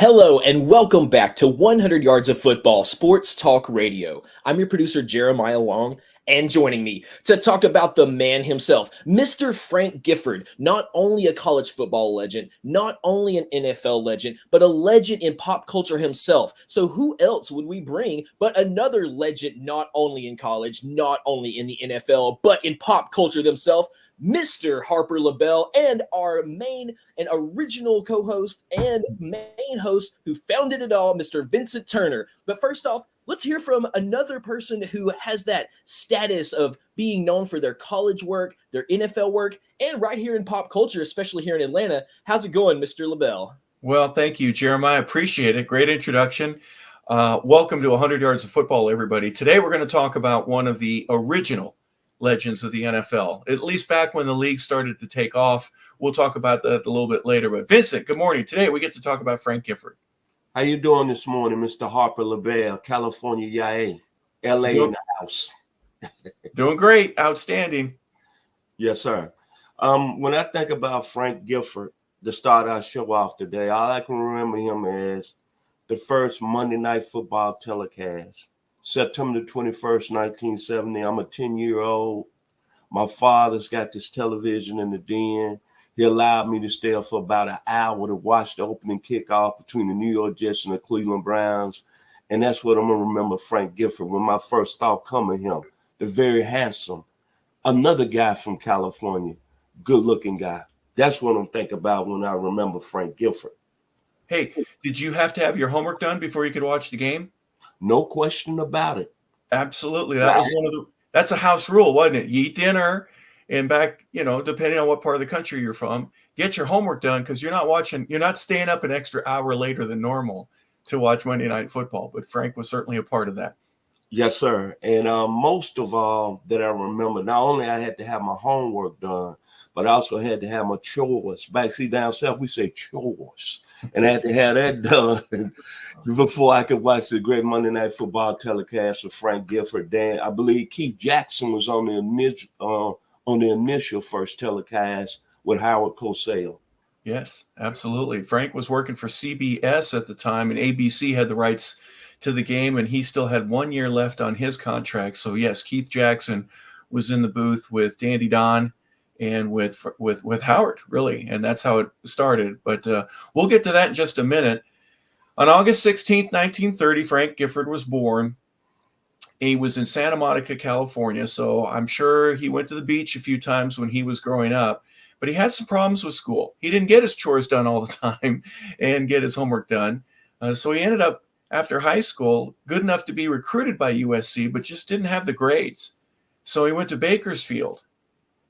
Hello and welcome back to 100 Yards of Football Sports Talk Radio. I'm your producer, Jeremiah Long, and joining me to talk about the man himself, Mr. Frank Gifford, not only a college football legend, not only an NFL legend, but a legend in pop culture himself. So who else would we bring but another legend, not only in college, not only in the NFL, but in pop culture themselves, Mr. Harper LaBelle, and our main and original co-host and main host who founded it all, Mr. Vincent Turner. But first off, let's hear from another person who has that status of being known for their college work, their NFL work, and right here in pop culture, especially here in Atlanta. How's it going, Mr. LaBelle? Well, thank you, Jeremiah. Appreciate it. Great introduction. Welcome to 100 Yards of Football, everybody. Today we're going to talk about one of the original legends of the NFL, at least back when the league started to take off. We'll talk about that a little bit later. But Vincent, good morning. Today we get to talk about Frank Gifford. How you doing this morning, Mr. Harper LaBelle, California, YA, LA in the house? Doing great. Outstanding. Yes, sir. When I think about Frank Gifford, to start our show off today, all I can remember him as the first Monday Night Football telecast, September the 21st, 1970. I'm a 10-year-old. My father's got this television in the den. He allowed me to stay up for about an hour to watch the opening kickoff between the New York Jets and the Cleveland Browns. And that's what I'm going to remember Frank Gifford when my first thought come of him. The very handsome, another guy from California, good-looking guy. That's what I'm thinking about when I remember Frank Gifford. Hey, did you have to have your homework done before you could watch the game? No question about it. Absolutely. That was that's a house rule, wasn't it? You eat dinner and back, depending on what part of the country you're from, get your homework done because you're not staying up an extra hour later than normal to watch Monday Night Football. But Frank was certainly a part of that. Yes, sir. And most of all that I remember, not only I had to have my homework done, but I also had to have my chores. Back down south, we say chores. And I had to have that done before I could watch the great Monday Night Football telecast with Frank Gifford. Dan, I believe Keith Jackson was on the initial first telecast with Howard Cosell. Yes, absolutely. Frank was working for CBS at the time, and ABC had the rights to the game, and he still had 1 year left on his contract. So yes, Keith Jackson was in the booth with Dandy Don and with Howard, really, and that's how it started. But we'll get to that in just a minute. On August 16th, 1930, Frank Gifford was born. He was in Santa Monica, California, so I'm sure he went to the beach a few times when he was growing up, but he had some problems with school. He didn't get his chores done all the time and get his homework done. So he ended up, after high school, good enough to be recruited by USC, but just didn't have the grades. So he went to Bakersfield,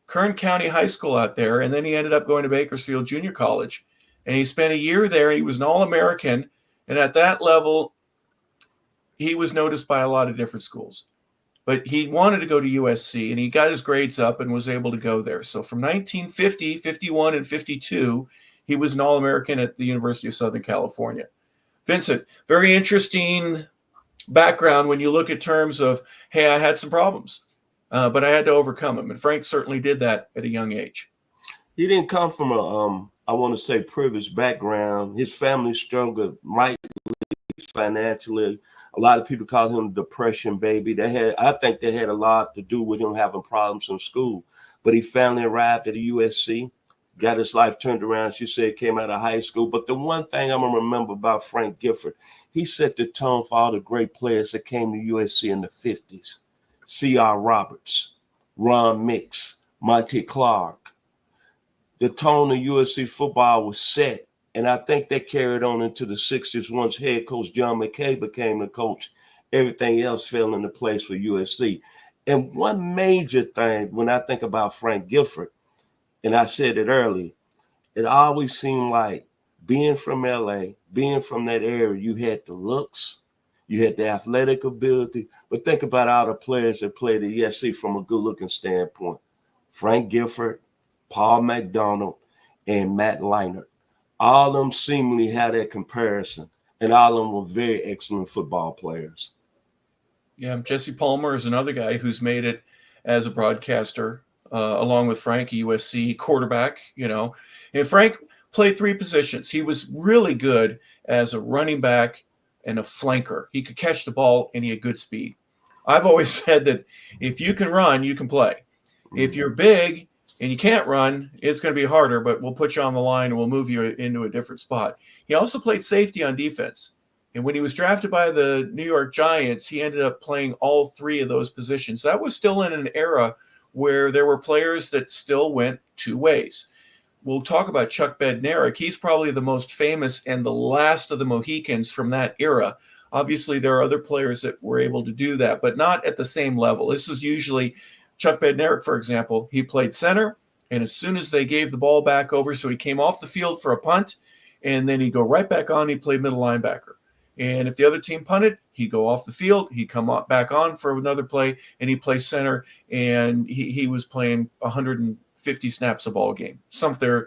Kern County High School out there, and then he ended up going to Bakersfield Junior College. And he spent a year there. He was an All-American, and at that level, he was noticed by a lot of different schools. But he wanted to go to USC, and he got his grades up and was able to go there. So from 1950, 51, and 52, he was an All-American at the University of Southern California. Vincent, very interesting background when you look at terms of, hey, I had some problems, but I had to overcome them. And Frank certainly did that at a young age. He didn't come from I want to say, privileged background. His family struggled mightily financially. A lot of people call him the depression baby. I think they had a lot to do with him having problems in school. But he finally arrived at the USC. Got his life turned around. She said came out of high school. But the one thing I'm going to remember about Frank Gifford, he set the tone for all the great players that came to USC in the 50s. C.R. Roberts, Ron Mix, Monty Clark. The tone of USC football was set. And I think that carried on into the 60s once head coach John McKay became the coach. Everything else fell into place for USC. And one major thing when I think about Frank Gifford, and I said it earlier, it always seemed like being from LA, being from that area, you had the looks, you had the athletic ability. But think about all the players that played at USC from a good-looking standpoint. Frank Gifford, Paul McDonald, and Matt Leinart. All of them seemingly had that comparison, and all of them were very excellent football players. Yeah, Jesse Palmer is another guy who's made it as a broadcaster. Along with Frank, USC quarterback, And Frank played three positions. He was really good as a running back and a flanker. He could catch the ball and he had good speed. I've always said that if you can run, you can play. If you're big and you can't run, it's going to be harder, but we'll put you on the line and we'll move you into a different spot. He also played safety on defense. And when he was drafted by the New York Giants, he ended up playing all three of those positions. That was still in an era where there were players that still went two ways. We'll talk about Chuck Bednarik. He's probably the most famous and the last of the Mohicans from that era. Obviously, there are other players that were able to do that, but not at the same level. This is usually Chuck Bednarik, for example. He played center, and as soon as they gave the ball back over, so he came off the field for a punt, and then he'd go right back on. He'd play middle linebacker. And if the other team punted, he'd go off the field. He'd come back on for another play, and he'd play center. And he was playing 150 snaps a ball game, something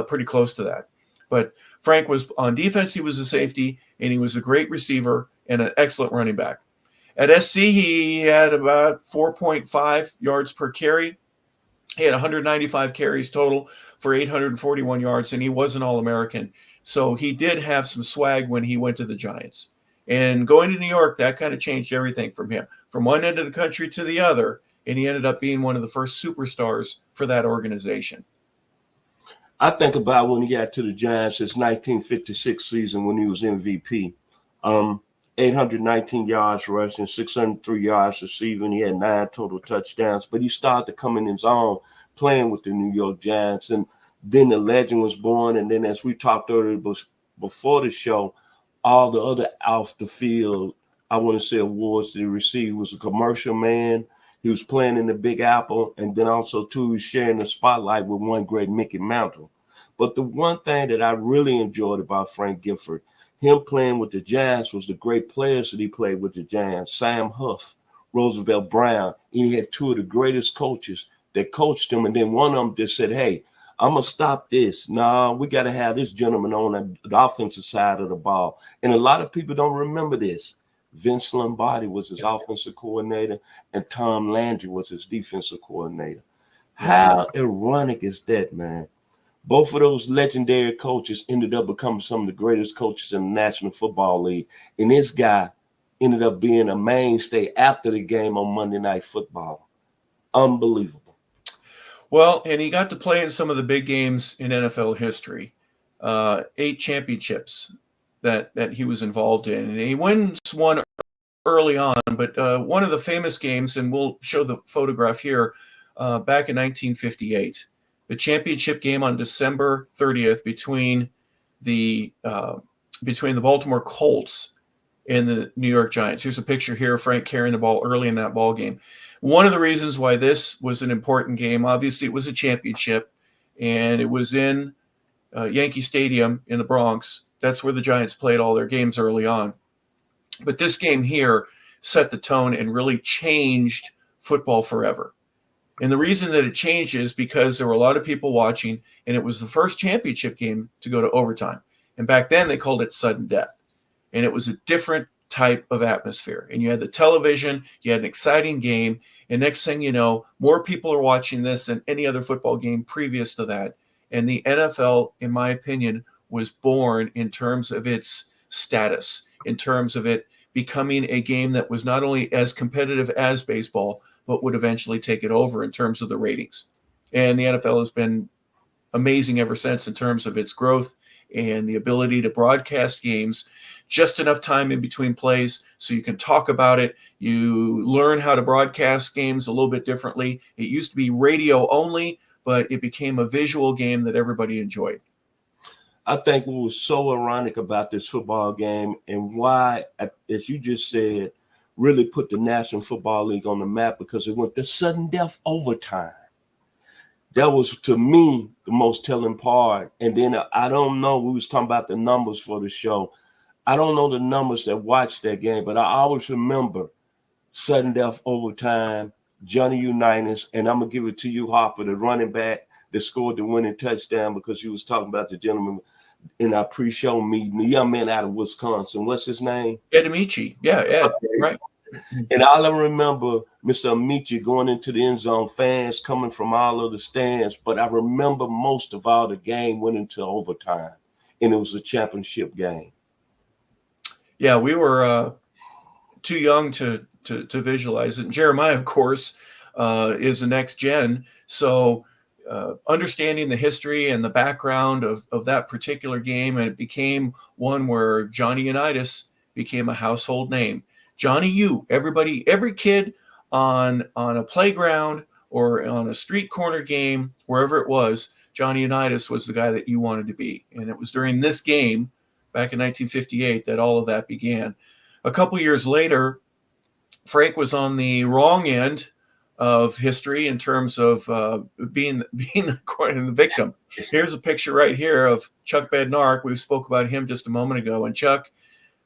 pretty close to that. But Frank was on defense. He was a safety, and he was a great receiver and an excellent running back. At SC, he had about 4.5 yards per carry. He had 195 carries total for 841 yards, and he was an All-American. So he did have some swag when he went to the Giants. And going to New York, that kind of changed everything from him, from one end of the country to the other, and he ended up being one of the first superstars for that organization. I think about when he got to the Giants, his 1956 season when he was MVP. 819 yards rushing, 603 yards receiving. He had 9 total touchdowns, but he started to come in his own playing with the New York Giants. And then the legend was born. And then as we talked earlier before the show, all the other off the field, I want to say awards that he received was a commercial man. He was playing in the Big Apple. And then also, too, he was sharing the spotlight with one great Mickey Mantle. But the one thing that I really enjoyed about Frank Gifford, him playing with the Giants, was the great players that he played with the Giants. Sam Huff, Roosevelt Brown. And he had 2 of the greatest coaches that coached him. And then one of them just said, hey, I'm going to stop this. No, we got to have this gentleman on the offensive side of the ball. And a lot of people don't remember this. Vince Lombardi was his offensive coordinator, and Tom Landry was his defensive coordinator. How ironic is that, man? Both of those legendary coaches ended up becoming some of the greatest coaches in the National Football League. And this guy ended up being a mainstay after the game on Monday Night Football. Unbelievable. Well, and he got to play in some of the big games in NFL history. 8 championships that he was involved in. And he wins one early on, but one of the famous games, and we'll show the photograph here, back in 1958. The championship game on December 30th between the Baltimore Colts and the New York Giants. Here's a picture here of Frank carrying the ball early in that ball game. One of the reasons why this was an important game, obviously it was a championship, and it was in Yankee Stadium in the Bronx. That's where the Giants played all their games early on. But this game here set the tone and really changed football forever. And the reason that it changed is because there were a lot of people watching, and it was the first championship game to go to overtime. And back then they called it sudden death. And it was a different type of atmosphere. And you had the television, you had an exciting game, and next thing you know, more people are watching this than any other football game previous to that. And the NFL, in my opinion, was born in terms of its status, in terms of it becoming a game that was not only as competitive as baseball, but would eventually take it over in terms of the ratings. And the NFL has been amazing ever since in terms of its growth and the ability to broadcast games just enough time in between plays so you can talk about it. You learn how to broadcast games a little bit differently. It used to be radio only, but it became a visual game that everybody enjoyed. I think what was so ironic about this football game and why, as you just said, really put the National Football League on the map, because it went to sudden death overtime. That was, to me, the most telling part. And then I don't know, we was talking about the numbers for the show. I don't know the numbers that watched that game, but I always remember sudden death overtime, Johnny Unitas, and I'm going to give it to you, Harper, the running back that scored the winning touchdown, because you was talking about the gentleman in our pre-show meeting, the young man out of Wisconsin. What's his name? Ed Amici. Yeah, Ed, okay. Right. And all I remember, Mr. Amici going into the end zone, fans coming from all of the stands, but I remember most of all the game went into overtime, and it was a championship game. Yeah, we were too young to visualize it. And Jeremiah, of course, is the next gen. So understanding the history and the background of that particular game, and it became one where Johnny Unitas became a household name. Johnny U, everybody, every kid on a playground or on a street corner game, wherever it was, Johnny Unitas was the guy that you wanted to be. And it was during this game back in 1958 that all of that began. A couple years later, Frank was on the wrong end of history in terms of being the victim. Here's a picture right here of Chuck Bednarik. We spoke about him just a moment ago, and Chuck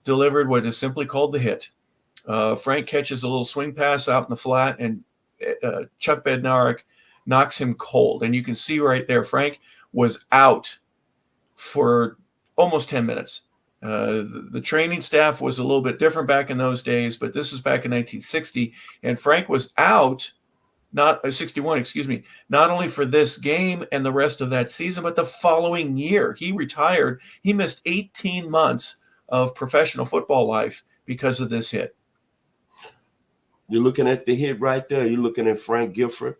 delivered what is simply called the hit. Frank catches a little swing pass out in the flat, and Chuck Bednarik knocks him cold. And you can see right there, Frank was out for almost 10 minutes. The training staff was a little bit different back in those days, but this is back in 1960, and Frank was out, not 61, excuse me, not only for this game and the rest of that season, but the following year. He retired. He missed 18 months of professional football life because of this hit. You're looking at the hit right there. You're looking at Frank Gifford.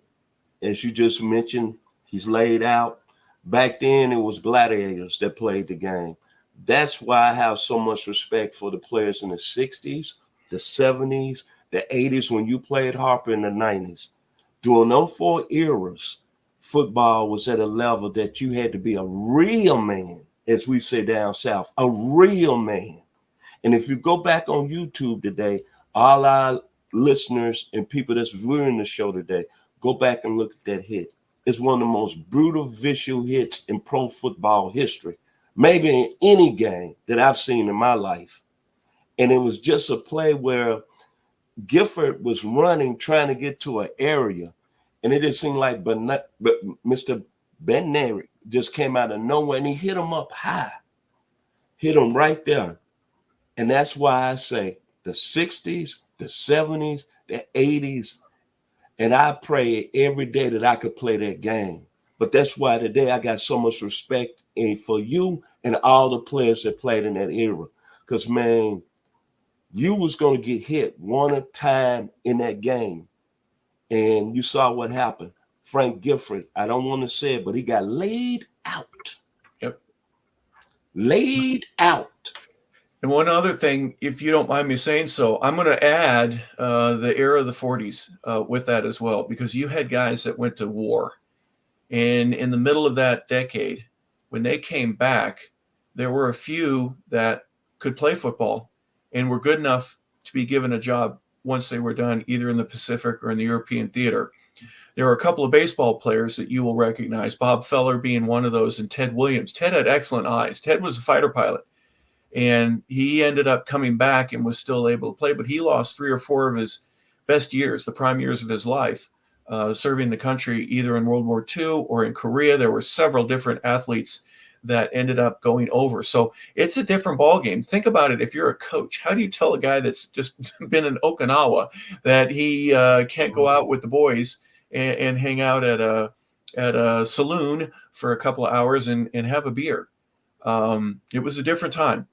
As you just mentioned, he's laid out. Back then, it was gladiators that played the game. That's why I have so much respect for the players in the 60s, the 70s, the 80s, when you played Harper in the 90s. During those 4 eras, football was at a level that you had to be a real man, as we say down south, a real man. And if you go back on YouTube today, all our listeners and people that's viewing the show today, go back and look at that hit. It's one of the most brutal visual hits in pro football history, maybe in any game that I've seen in my life. And it was just a play where Gifford was running, trying to get to an area, and it just seemed like Mr. Bednarik just came out of nowhere, and he hit him up high, hit him right there. And that's why I say the 60s, the 70s, the 80s, and I pray every day that I could play that game. But that's why today I got so much respect for you and all the players that played in that era. Because, man, you was going to get hit one time in that game. And you saw what happened. Frank Gifford, I don't want to say it, but he got laid out. Yep. Laid out. And one other thing, if you don't mind me saying so, I'm going to add the era of the 40s with that as well, because you had guys that went to war. And in the middle of that decade, when they came back, there were a few that could play football and were good enough to be given a job once they were done, either in the Pacific or in the European theater. There were a couple of baseball players that you will recognize, Bob Feller being one of those, and Ted Williams. Ted had excellent eyes. Ted was a fighter pilot, and he ended up coming back and was still able to play, but he lost 3 or 4 of his best years, the prime years of his life, serving the country either in World War II or in Korea. There were several different athletes that ended up going over. So it's a different ballgame. Think about it. If you're a coach, how do you tell a guy that's just been in Okinawa that he can't go out with the boys and hang out at a saloon for a couple of hours and have a beer? It was a different time.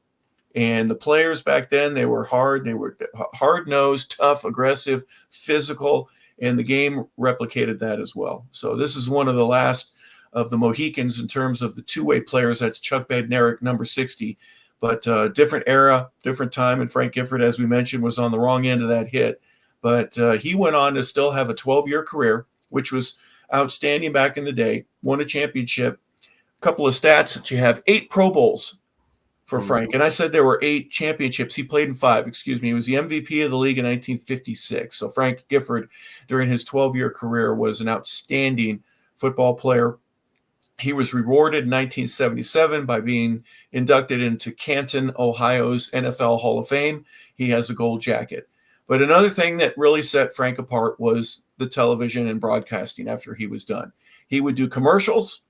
And the players back then, they were hard-nosed, tough, aggressive, physical, and the game replicated that as well. So this is one of the last of the Mohicans in terms of the two-way players. That's Chuck Bednarik, number 60. But different era, different time. And Frank Gifford, as we mentioned, was on the wrong end of that hit. But he went on to still have a 12-year career, which was outstanding back in the day, won a championship. A couple of stats that you have: 8 Pro Bowls for Frank. And I said there were 8 championships. He played in 5, excuse me. He was the MVP of the league in 1956. So Frank Gifford, during his 12-year career, was an outstanding football player. He was rewarded in 1977 by being inducted into Canton, Ohio's NFL Hall of Fame. He has a gold jacket. But another thing that really set Frank apart was the television and broadcasting after he was done. He would do commercials.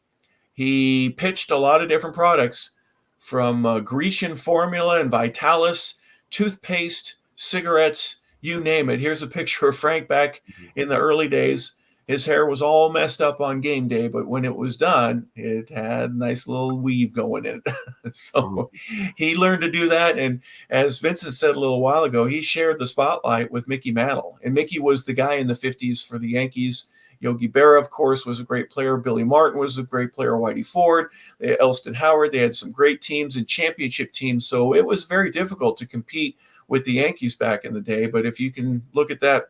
He pitched a lot of different products, from Grecian formula and Vitalis, toothpaste, cigarettes, you name it. Here's a picture of Frank back in the early days. his hair was all messed up on game day, but when it was done, it had a nice little weave going in it. So he learned to do that. And as Vincent said a little while ago, he shared the spotlight with Mickey Mantle. And Mickey was the guy in the 50s for the Yankees. Yogi Berra, of course, was a great player. Billy Martin was a great player. Whitey Ford, Elston Howard. They had some great teams and championship teams. So it was very difficult to compete with the Yankees back in the day. But if you can look at that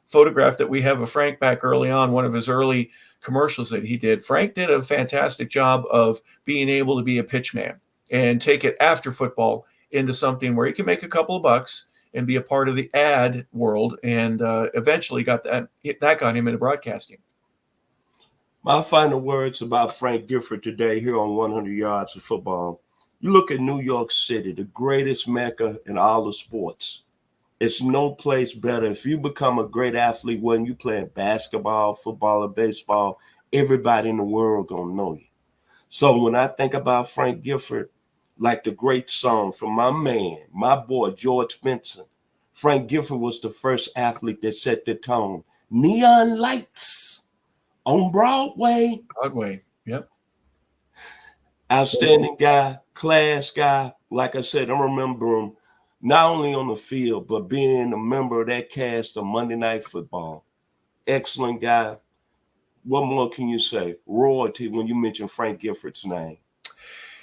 photograph that we have of Frank back early on, one of his early commercials that he did, Frank did a fantastic job of being able to be a pitch man and take it after football into something where he can make a couple of bucks and be a part of the ad world, and eventually got that got him into broadcasting. My final words about Frank Gifford today here on 100 Yards of Football. You look at New York City, the greatest mecca in all the sports. It's no place better. If you become a great athlete, when you playing basketball, football, or baseball, everybody in the world gonna know you. So when I think about Frank Gifford, like the great song from my man, my boy, George Vincent, Frank Gifford was the first athlete that set the tone. Neon lights on Broadway. Broadway, yep. Outstanding guy, class guy. Like I said, I remember him not only on the field, but being a member of that cast of Monday Night Football. Excellent guy. What more can you say? Royalty when you mention Frank Gifford's name.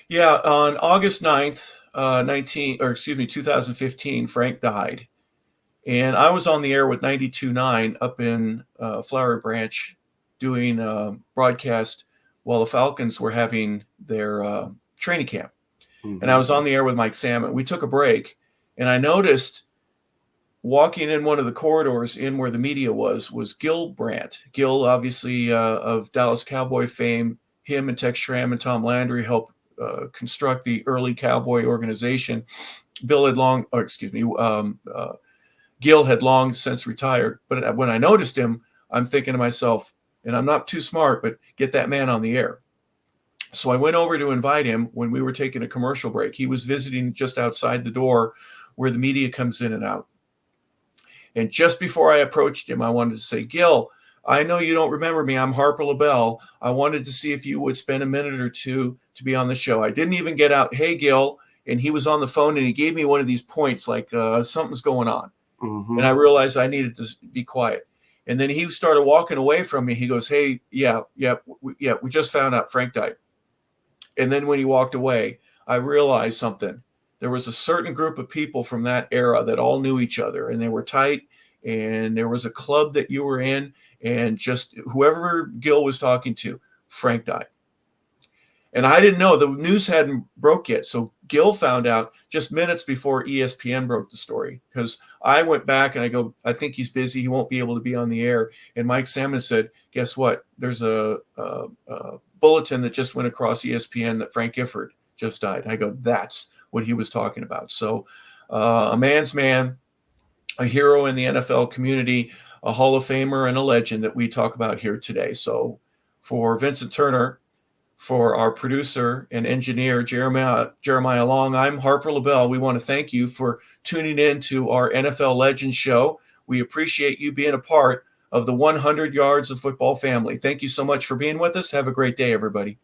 Yeah, on August 9th, 2015, Frank died. And I was on the air with 92.9 up in Flowery Branch doing broadcast while the Falcons were having their training camp. Mm-hmm. And I was on the air with Mike Salmon. We took a break, and I noticed walking in one of the corridors in where the media was Gil Brandt. Gil, obviously, of Dallas Cowboy fame. Him and Tex Schramm and Tom Landry helped construct the early Cowboy organization. Gil had long since retired. But when I noticed him, I'm thinking to myself, and I'm not too smart, but get that man on the air. So I went over to invite him when we were taking a commercial break. He was visiting just outside the door where the media comes in and out. And just before I approached him, I wanted to say, Gil, I know you don't remember me. I'm Harper LaBelle. I wanted to see if you would spend a minute or two to be on the show. I didn't even get out, hey, Gil. And he was on the phone, and he gave me one of these points like something's going on. Mm-hmm. And I realized I needed to be quiet. And then he started walking away from me. He goes, hey, we just found out Frank died. And then when he walked away, I realized something. There was a certain group of people from that era that all knew each other, and they were tight, and there was a club that you were in, and just whoever Gil was talking to, Frank died. And I didn't know. The news hadn't broke yet. So Gil found out just minutes before ESPN broke the story, because I went back and I go, I think he's busy. He won't be able to be on the air. And Mike Salmon said, guess what? There's a bulletin that just went across ESPN that Frank Gifford just died. I go, that's what he was talking about. So a man's man, a hero in the NFL community, a Hall of Famer and a legend that we talk about here today. So for Vincent Turner, for our producer and engineer, Jeremiah Long, I'm Harper LaBelle. We want to thank you for tuning in to our NFL Legends show. We appreciate you being a part of the 100 Yards of Football family. Thank you so much for being with us. Have a great day, everybody.